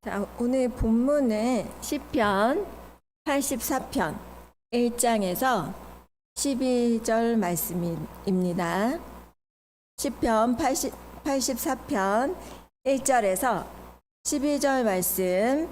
자, 오늘 본문은 시편 84편 1장에서 12절 말씀입니다. 시편 84편 1절에서 12절 말씀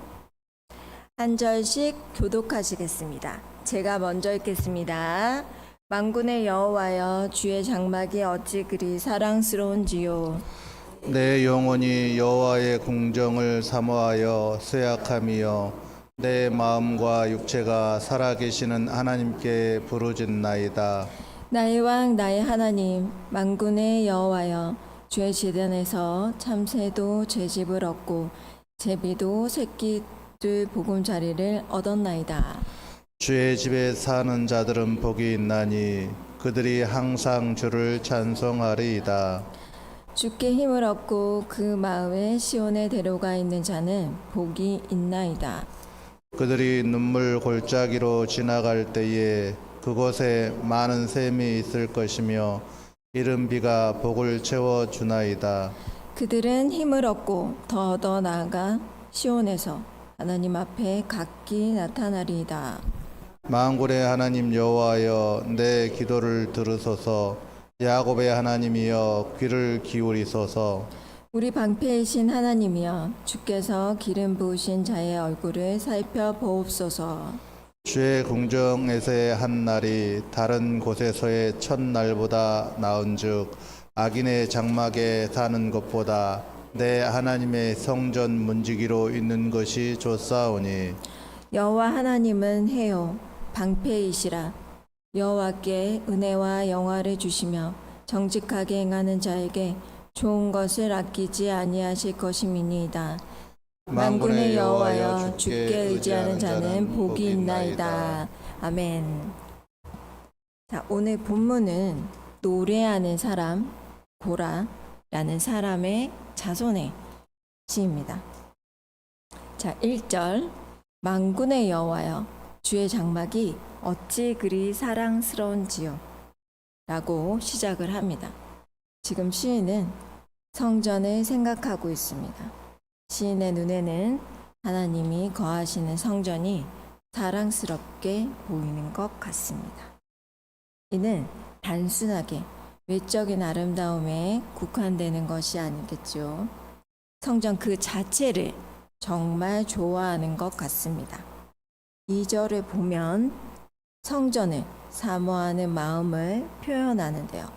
한 절씩 교독하시겠습니다. 제가 먼저 읽겠습니다. 만군의 여호와여, 주의 장막이 어찌 그리 사랑스러운지요. 내 영혼이 여호와의 공정을 사모하여 쇠약함이여, 내 마음과 육체가 살아계시는 하나님께 부르짖나이다. 나의 왕 나의 하나님, 만군의 여호와여, 주의 제단에서 참새도 제 집을 얻고 제비도 새끼들 보금자리를 얻었나이다. 주의 집에 사는 자들은 복이 있나니 그들이 항상 주를 찬송하리이다. 주께 힘을 얻고 그 마음에 시온에 데려가 있는 자는 복이 있나이다. 그들이 눈물 골짜기로 지나갈 때에 그곳에 많은 샘이 있을 것이며 이른 비가 복을 채워 주나이다. 그들은 힘을 얻고 더 나아가 시온에서 하나님 앞에 각기 나타나리이다. 만군의 하나님 여호와여, 내 기도를 들으소서. 야곱의 하나님이여, 귀를 기울이소서. 우리 방패이신 하나님이여, 주께서 기름 부으신 자의 얼굴을 살펴보옵소서. 주의 궁정에서의 한 날이 다른 곳에서의 첫날보다 나은즉, 악인의 장막에 사는 것보다 내 하나님의 성전 문지기로 있는 것이 좋사오니. 여호와 하나님은 해요 방패이시라. 여호와께 은혜와 영화를 주시며 정직하게 행하는 자에게 좋은 것을 아끼지 아니하실 것임이니이다. 만군의 여호와여, 주께 의지하는 자는 복이 있나이다. 아멘. 자, 오늘 본문은 노래하는 사람 고라라는 사람의 자손의 시입니다. 자, 1절 만군의 여호와여, 주의 장막이 어찌 그리 사랑스러운지요 라고 시작을 합니다. 지금 시인은 성전을 생각하고 있습니다. 시인의 눈에는 하나님이 거하시는 성전이 사랑스럽게 보이는 것 같습니다. 이는 단순하게 외적인 아름다움에 국한되는 것이 아니겠죠. 성전 그 자체를 정말 좋아하는 것 같습니다. 2절을 보면 성전을 사모하는 마음을 표현하는데요.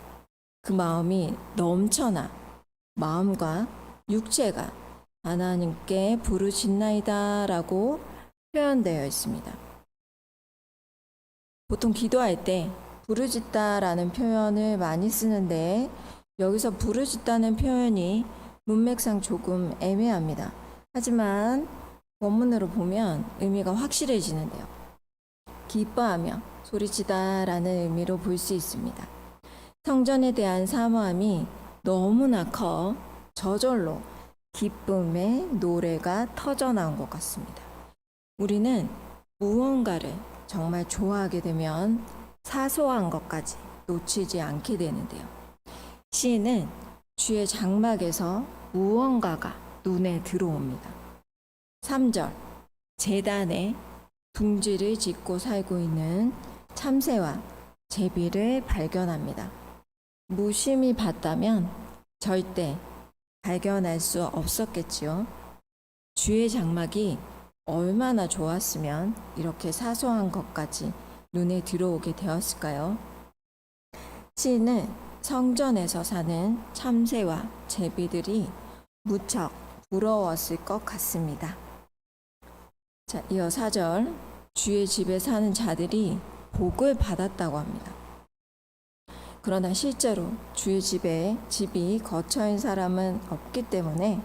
그 마음이 넘쳐나 마음과 육체가 하나님께 부르짖나이다 라고 표현되어 있습니다. 보통 기도할 때 부르짖다 라는 표현을 많이 쓰는데 여기서 부르짖다는 표현이 문맥상 조금 애매합니다. 하지만 원문으로 보면 의미가 확실해지는데요. 기뻐하며 소리치다 라는 의미로 볼 수 있습니다. 성전에 대한 사모함이 너무나 커 저절로 기쁨의 노래가 터져 나온 것 같습니다. 우리는 무언가를 정말 좋아하게 되면 사소한 것까지 놓치지 않게 되는데요. 시인은 주의 장막에서 무언가가 눈에 들어옵니다. 3절 제단에 둥지를 짓고 살고 있는 참새와 제비를 발견합니다. 무심히 봤다면 절대 발견할 수 없었겠지요. 주의 장막이 얼마나 좋았으면 이렇게 사소한 것까지 눈에 들어오게 되었을까요? 시인은 성전에서 사는 참새와 제비들이 무척 부러웠을 것 같습니다. 자, 이어 4절 주의 집에 사는 자들이 복을 받았다고 합니다. 그러나 실제로 주의 집이 거처인 사람은 없기 때문에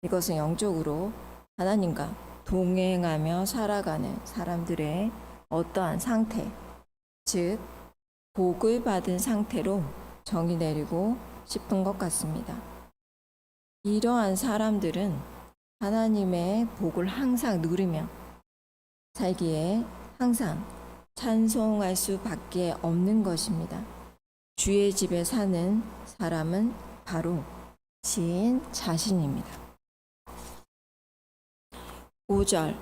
이것은 영적으로 하나님과 동행하며 살아가는 사람들의 어떠한 상태, 즉 복을 받은 상태로 정의 내리고 싶은 것 같습니다. 이러한 사람들은 하나님의 복을 항상 누리며 살기에 항상 찬송할 수밖에 없는 것입니다. 주의 집에 사는 사람은 바로 시인 자신입니다. 5절.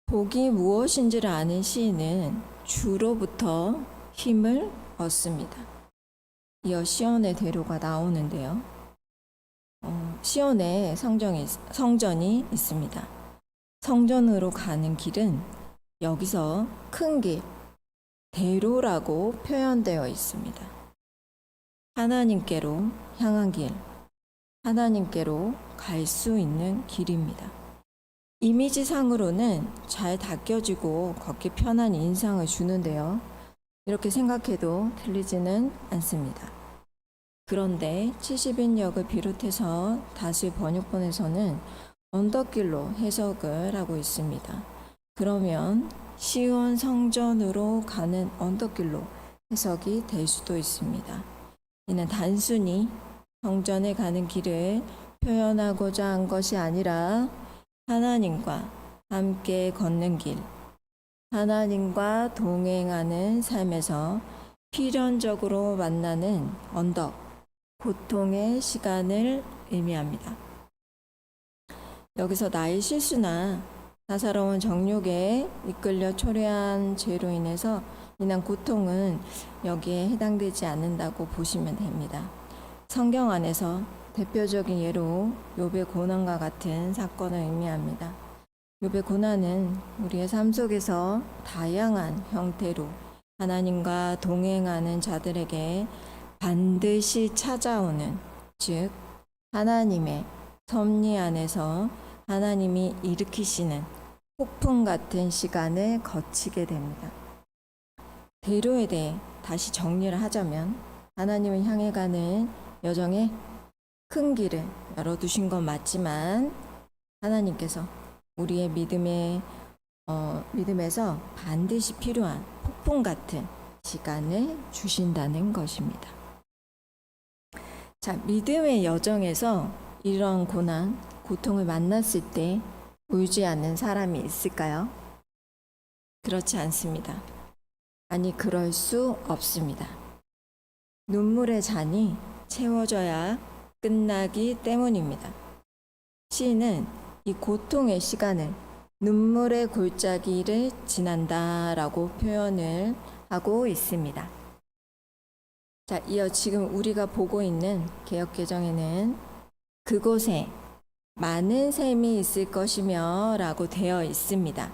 복이 무엇인지를 아는 시인은 주로부터 힘을 얻습니다. 이어 시온의 대로가 나오는데요. 시온에 성전이 있습니다. 성전으로 가는 길은 여기서 큰 길, 대로라고 표현되어 있습니다. 하나님께로 향한 길, 하나님께로 갈 수 있는 길입니다. 이미지상으로는 잘 닦여지고 걷기 편한 인상을 주는데요. 이렇게 생각해도 틀리지는 않습니다. 그런데 70인역을 비롯해서 다수의 번역본에서는 언덕길로 해석을 하고 있습니다. 그러면 시온 성전으로 가는 언덕길로 해석이 될 수도 있습니다. 이는 단순히 성전에 가는 길을 표현하고자 한 것이 아니라 하나님과 함께 걷는 길, 하나님과 동행하는 삶에서 필연적으로 만나는 언덕, 고통의 시간을 의미합니다. 여기서 나의 실수나 사사로운 정욕에 이끌려 초래한 죄로 인해서 인한 고통은 여기에 해당되지 않는다고 보시면 됩니다. 성경 안에서 대표적인 예로 욥의 고난과 같은 사건을 의미합니다. 욥의 고난은 우리의 삶 속에서 다양한 형태로 하나님과 동행하는 자들에게 반드시 찾아오는, 즉 하나님의 섭리 안에서 하나님이 일으키시는 폭풍 같은 시간을 거치게 됩니다. 대로에 대해 다시 정리를 하자면 하나님을 향해 가는 여정에 큰 길을 열어두신 건 맞지만 하나님께서 우리의 믿음에서 반드시 필요한 폭풍 같은 시간을 주신다는 것입니다. 자, 믿음의 여정에서 이런 고난, 고통을 만났을 때 울지 않는 사람이 있을까요? 그렇지 않습니다. 아니, 그럴 수 없습니다. 눈물의 잔이 채워져야 끝나기 때문입니다. 시인은 이 고통의 시간을 눈물의 골짜기를 지난다라고 표현을 하고 있습니다. 자, 이어 지금 우리가 보고 있는 개역개정에는 그곳에 많은 샘이 있을 것이며 라고 되어 있습니다.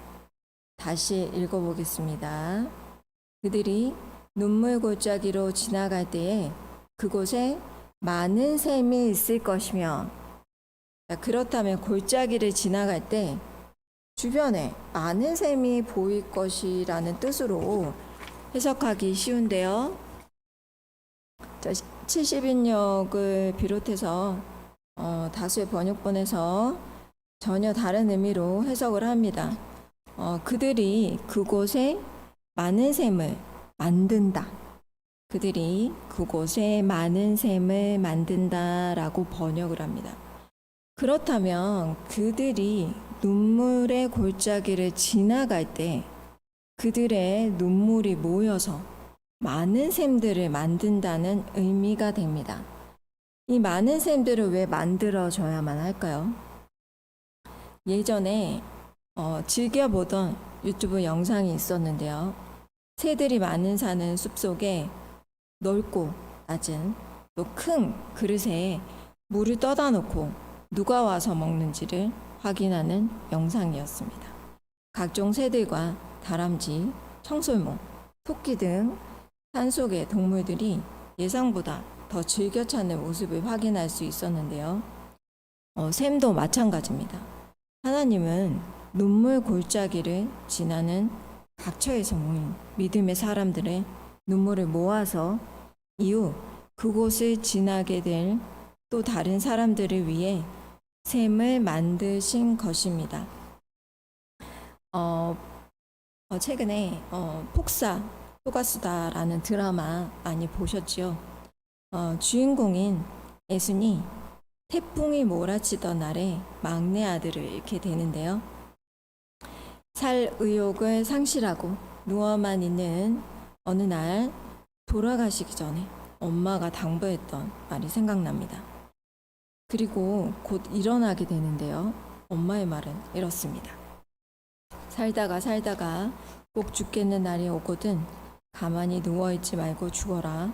다시 읽어보겠습니다. 그들이 눈물 골짜기로 지나갈 때에 그곳에 많은 샘이 있을 것이며, 그렇다면 골짜기를 지나갈 때 주변에 많은 샘이 보일 것이라는 뜻으로 해석하기 쉬운데요. 70인역을 비롯해서 다수의 번역본에서 전혀 다른 의미로 해석을 합니다. 그들이 그곳에 많은 샘을 만든다. 그들이 그곳에 많은 샘을 만든다라고 번역을 합니다. 그렇다면 그들이 눈물의 골짜기를 지나갈 때 그들의 눈물이 모여서 많은 샘들을 만든다는 의미가 됩니다. 이 많은 샘들을 왜 만들어져야만 할까요? 예전에 즐겨보던 유튜브 영상이 있었는데요. 새들이 많은 사는 숲속에 넓고 낮은 또 큰 그릇에 물을 떠다 놓고 누가 와서 먹는지를 확인하는 영상이었습니다. 각종 새들과 다람쥐, 청설모, 토끼 등 산속의 동물들이 예상보다 더 즐겨 찾는 모습을 확인할 수 있었는데요. 샘도 마찬가지입니다. 하나님은 눈물 골짜기를 지나는 각처에서 모인 믿음의 사람들의 눈물을 모아서 이후 그곳을 지나게 될 또 다른 사람들을 위해 샘을 만드신 것입니다. 최근에 폭사 소가수다라는 드라마 많이 보셨죠? 주인공인 애순이 태풍이 몰아치던 날에 막내 아들을 잃게 되는데요. 살 의욕을 상실하고 누워만 있는 어느 날 돌아가시기 전에 엄마가 당부했던 말이 생각납니다. 그리고 곧 일어나게 되는데요. 엄마의 말은 이렇습니다. 살다가 꼭 죽겠는 날이 오거든 가만히 누워있지 말고 죽어라.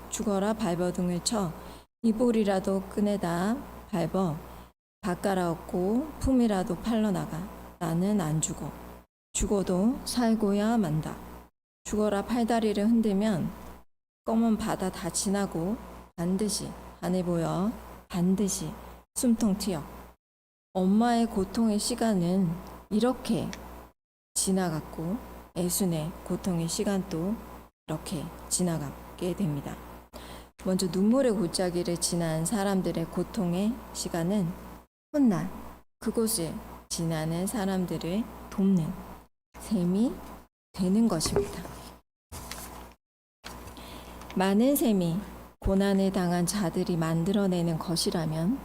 죽어라 발버둥을 쳐 이불이라도 꺼내다 밟어 밥 갈아엎고 품이라도 팔러 나가. 나는 안 죽어. 죽어도 살고야 만다. 죽어라 팔다리를 흔들면 검은 바다 다 지나고 반드시 하늘 보여 반드시 숨통 튀어. 엄마의 고통의 시간은 이렇게 지나갔고 애순의 고통의 시간도 이렇게 지나가게 됩니다. 먼저 눈물의 골짜기를 지난 사람들의 고통의 시간은 훗날 그곳을 지나는 사람들을 돕는 셈이 되는 것입니다. 많은 셈이 고난을 당한 자들이 만들어내는 것이라면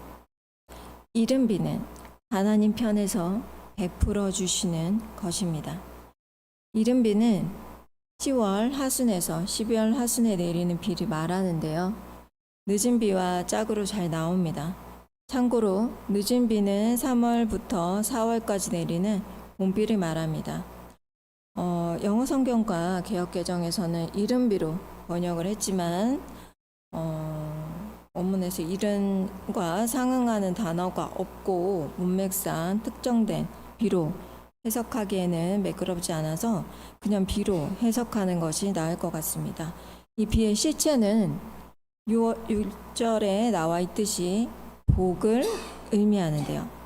이른 비는 하나님 편에서 베풀어 주시는 것입니다. 이른 비는 10월 하순에서 12월 하순에 내리는 비를 말하는데요. 늦은 비와 짝으로 잘 나옵니다. 참고로 늦은 비는 3월부터 4월까지 내리는 봄비를 말합니다. 영어 성경과 개역 개정에서는 이른 비로 번역을 했지만 원문에서 이른과 상응하는 단어가 없고 문맥상 특정된 비로 해석하기에는 매끄럽지 않아서 그냥 비로 해석하는 것이 나을 것 같습니다. 이 비의 실체는 6절에 나와 있듯이 복을 의미하는데요.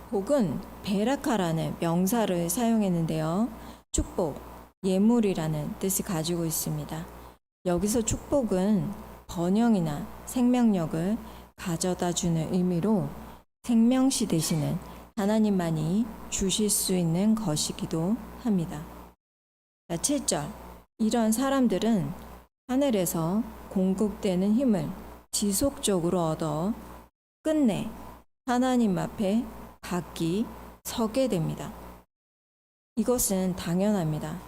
복은 베라카라는 명사를 사용했는데요. 축복, 예물이라는 뜻을 가지고 있습니다. 여기서 축복은 번영이나 생명력을 가져다 주는 의미로 생명시 되시는 하나님만이 주실 수 있는 것이기도 합니다. 7절, 이런 사람들은 하늘에서 공급되는 힘을 지속적으로 얻어 끝내 하나님 앞에 각기 서게 됩니다. 이것은 당연합니다.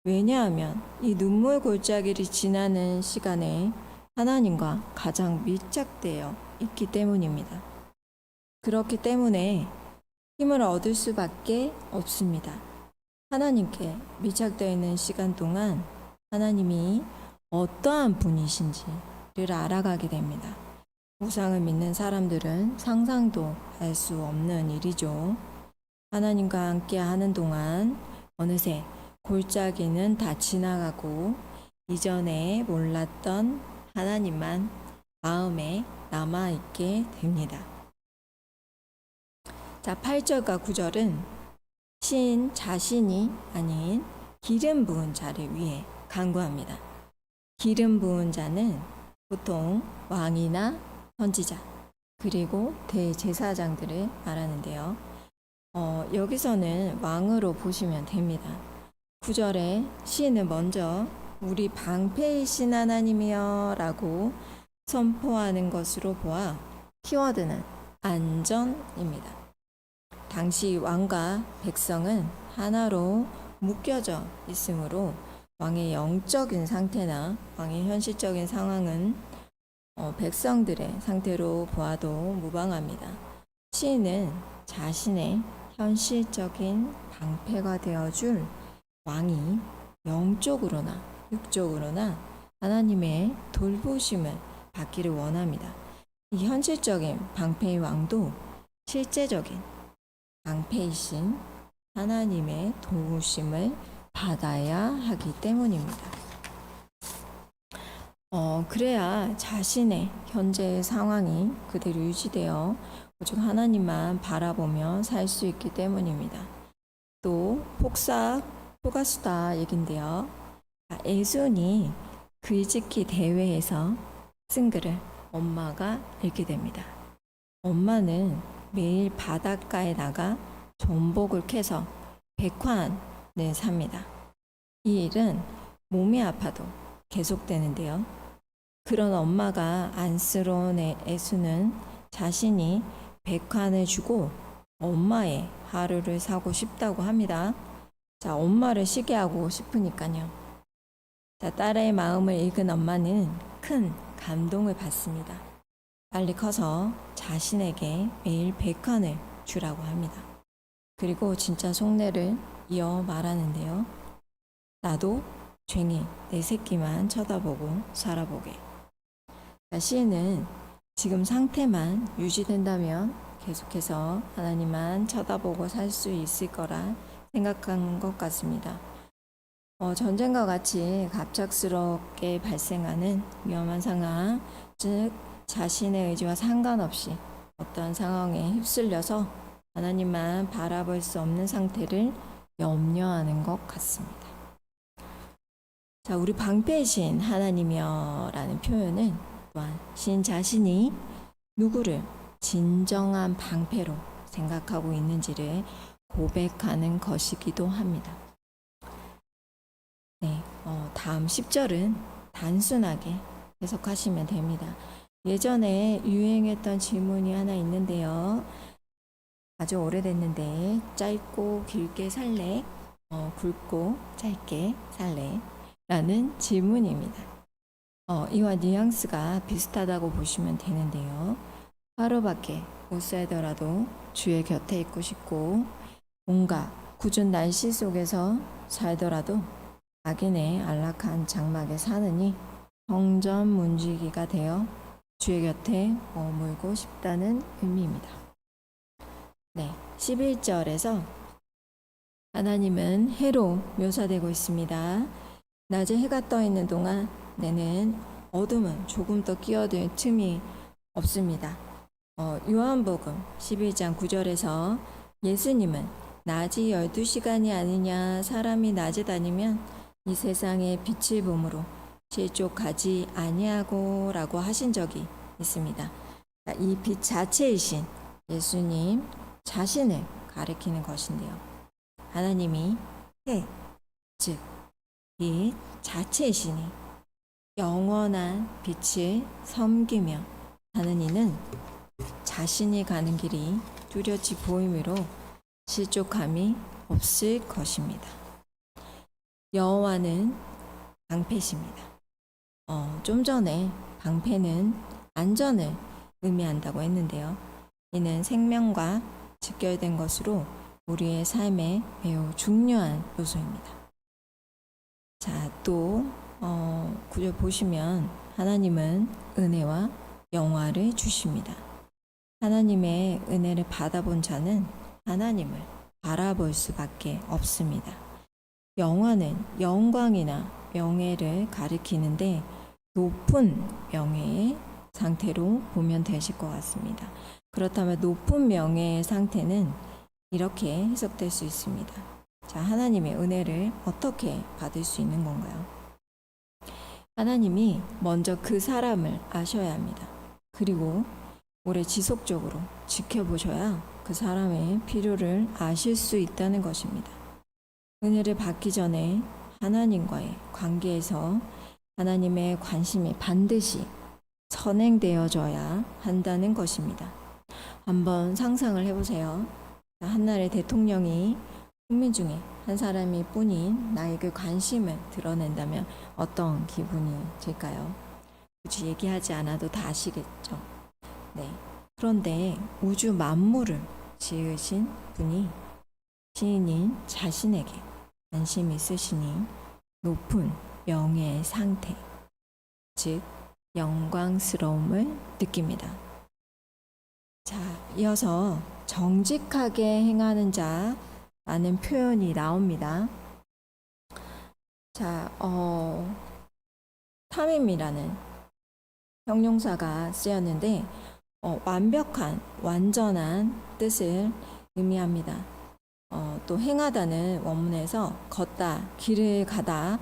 왜냐하면 이 눈물 골짜기를 지나는 시간에 하나님과 가장 밀착되어 있기 때문입니다. 그렇기 때문에 힘을 얻을 수밖에 없습니다. 하나님께 밀착되어 있는 시간 동안 하나님이 어떠한 분이신지를 알아가게 됩니다. 우상을 믿는 사람들은 상상도 할 수 없는 일이죠. 하나님과 함께 하는 동안 어느새 골짜기는 다 지나가고 이전에 몰랐던 하나님만 마음에 남아있게 됩니다. 자, 8절과 9절은 시인 자신이 아닌 기름 부은 자를 위해 간구합니다. 기름 부은 자는 보통 왕이나 선지자 그리고 대제사장들을 말하는데요. 여기서는 왕으로 보시면 됩니다. 9절에 시인은 먼저 우리 방패이신 하나님이여 라고 선포하는 것으로 보아 키워드는 안전입니다. 당시 왕과 백성은 하나로 묶여져 있으므로 왕의 영적인 상태나 왕의 현실적인 상황은 백성들의 상태로 보아도 무방합니다. 시인은 자신의 현실적인 방패가 되어줄 왕이 영적으로나 육적으로나 하나님의 돌보심을 받기를 원합니다. 이 현실적인 방패의 왕도 실제적인 방패이신 하나님의 도우심을 받아야 하기 때문입니다. 그래야 자신의 현재의 상황이 그대로 유지되어 오직 하나님만 바라보며 살 수 있기 때문입니다. 또 포가수다 얘긴데요. 애손이 글짓기 대회에서 쓴 글을 엄마가 읽게 됩니다. 엄마는 매일 바닷가에 나가 전복을 캐서 백환을 삽니다. 이 일은 몸이 아파도 계속되는데요. 그런 엄마가 안쓰러운 애수는 자신이 백환을 주고 엄마의 하루를 사고 싶다고 합니다. 자, 엄마를 쉬게 하고 싶으니까요. 자, 딸의 마음을 읽은 엄마는 큰 감동을 받습니다. 빨리 커서 자신에게 매일 백환을 주라고 합니다. 그리고 진짜 속내를 이어 말하는데요. 나도 쟁이 내 새끼만 쳐다보고 살아보게. 시인은 지금 상태만 유지된다면 계속해서 하나님만 쳐다보고 살 수 있을 거라 생각한 것 같습니다. 전쟁과 같이 갑작스럽게 발생하는 위험한 상황, 즉 자신의 의지와 상관없이 어떤 상황에 휩쓸려서 하나님만 바라볼 수 없는 상태를 염려하는 것 같습니다. 자, 우리 방패이신 하나님이여라는 표현은 또한 신 자신이 누구를 진정한 방패로 생각하고 있는지를 고백하는 것이기도 합니다. 네, 다음 10절은 단순하게 해석하시면 됩니다. 예전에 유행했던 질문이 하나 있는데요. 아주 오래됐는데 짧고 길게 살래? 굵고 짧게 살래? 라는 질문입니다. 이와 뉘앙스가 비슷하다고 보시면 되는데요. 하루밖에 못 살더라도 주의 곁에 있고 싶고 온갖 궂은 날씨 속에서 살더라도 악인의 안락한 장막에 사느니 정전문지기가 되어 주의 곁에 머물고 싶다는 의미입니다. 네, 11절에서 하나님은 해로 묘사되고 있습니다. 낮에 해가 떠 있는 동안 내는 어둠은 조금 더 끼어들 틈이 없습니다. 요한복음 11장 9절에서 예수님은 낮이 12시간이 아니냐 사람이 낮에 다니면 이 세상에 빛을 보므로 실족하지 아니하고 라고 하신 적이 있습니다. 이 빛 자체이신 예수님 자신을 가리키는 것인데요. 하나님이 해, 즉 빛 자체이시니 영원한 빛을 섬기며 하는 이는 자신이 가는 길이 뚜렷이 보이므로 실족함이 없을 것입니다. 여호와는 방패십니다. 좀 전에 방패는 안전을 의미한다고 했는데요. 이는 생명과 직결된 것으로 우리의 삶에 매우 중요한 요소입니다. 자, 또 구절 보시면 하나님은 은혜와 영화를 주십니다. 하나님의 은혜를 받아본 자는 하나님을 바라볼 수밖에 없습니다. 영화는 영광이나 명예를 가리키는데 높은 명예의 상태로 보면 되실 것 같습니다. 그렇다면 높은 명예의 상태는 이렇게 해석될 수 있습니다. 자, 하나님의 은혜를 어떻게 받을 수 있는 건가요? 하나님이 먼저 그 사람을 아셔야 합니다. 그리고 오래 지속적으로 지켜보셔야 그 사람의 필요를 아실 수 있다는 것입니다. 은혜를 받기 전에 하나님과의 관계에서 하나님의 관심이 반드시 선행되어져야 한다는 것입니다. 한번 상상을 해보세요. 한나라의 대통령이 국민 중에 한 사람이 뿐인 나에게 관심을 드러낸다면 어떤 기분이 들까요? 굳이 얘기하지 않아도 다 아시겠죠? 네. 그런데 우주 만물을 지으신 분이 시인인 자신에게 관심이 있으시니 높은 명예의 상태, 즉 영광스러움을 느낍니다. 자, 이어서 정직하게 행하는 자라는 표현이 나옵니다. 자, 탐임이라는 형용사가 쓰였는데 완벽한, 완전한 뜻을 의미합니다. 또 행하다는 원문에서 걷다, 길을 가다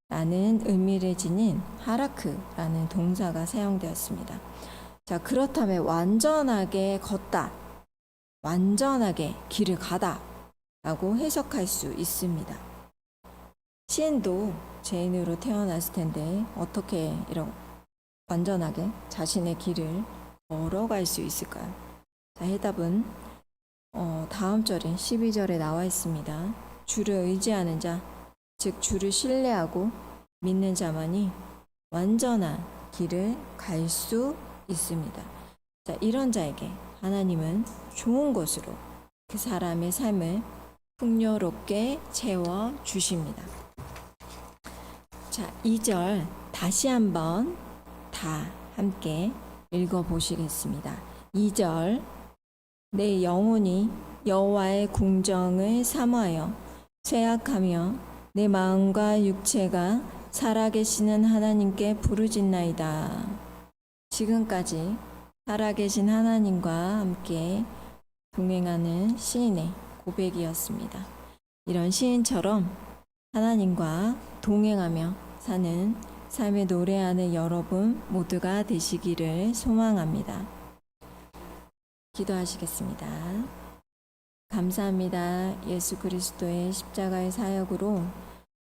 라는 의미를 지닌 하라크라는 동사가 사용되었습니다. 자, 그렇다면 완전하게 걷다, 완전하게 길을 가다 라고 해석할 수 있습니다. 시인도 죄인으로 태어났을 텐데 어떻게 이렇게 완전하게 자신의 길을 걸어갈 수 있을까요? 자, 해답은 다음 절인 12절에 나와 있습니다. 주를 의지하는 자, 즉 주를 신뢰하고 믿는 자만이 완전한 길을 갈 수 있습니다. 자, 이런 자에게 하나님은 좋은 것으로 그 사람의 삶을 풍요롭게 채워 주십니다. 자, 2절 다시 한번 다 함께 읽어 보시겠습니다. 2절 내 영혼이 여호와의 궁정을 사모하여 쇠약하며 내 마음과 육체가 살아계시는 하나님께 부르짖나이다. 지금까지 살아계신 하나님과 함께 동행하는 시인의 고백이었습니다. 이런 시인처럼 하나님과 동행하며 사는 삶의 노래하는 여러분 모두가 되시기를 소망합니다. 기도하시겠습니다. 감사합니다. 예수 그리스도의 십자가의 사역으로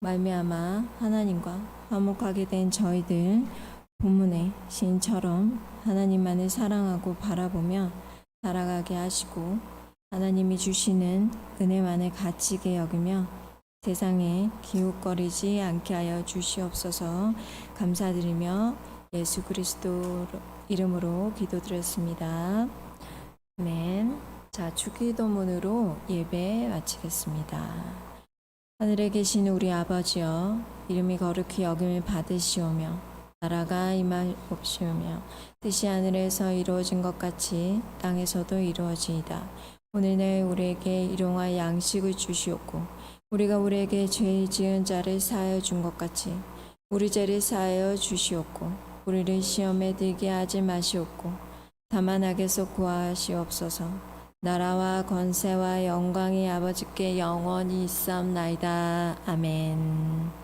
말미암아 하나님과 화목하게 된 저희들, 본문의 시인처럼 하나님만을 사랑하고 바라보며 살아가게 하시고 하나님이 주시는 은혜만을 가치게 여기며 세상에 기웃거리지 않게 하여 주시옵소서. 감사드리며 예수 그리스도 이름으로 기도드렸습니다. 아멘. 자, 주기도문으로 예배 마치겠습니다. 하늘에 계신 우리 아버지여, 이름이 거룩히 여김을 받으시오며 나라가 임하옵시오며 뜻이 하늘에서 이루어진 것 같이 땅에서도 이루어지이다. 오늘날 우리에게 일용할 양식을 주시옵고 우리가 우리에게 죄 지은 자를 사하여 준 것 같이 우리 죄를 사하여 주시옵고 우리를 시험에 들게 하지 마시옵고 다만 악에서 구하시옵소서. 나라와 권세와 영광이 아버지께 영원히 있사옵나이다. 아멘.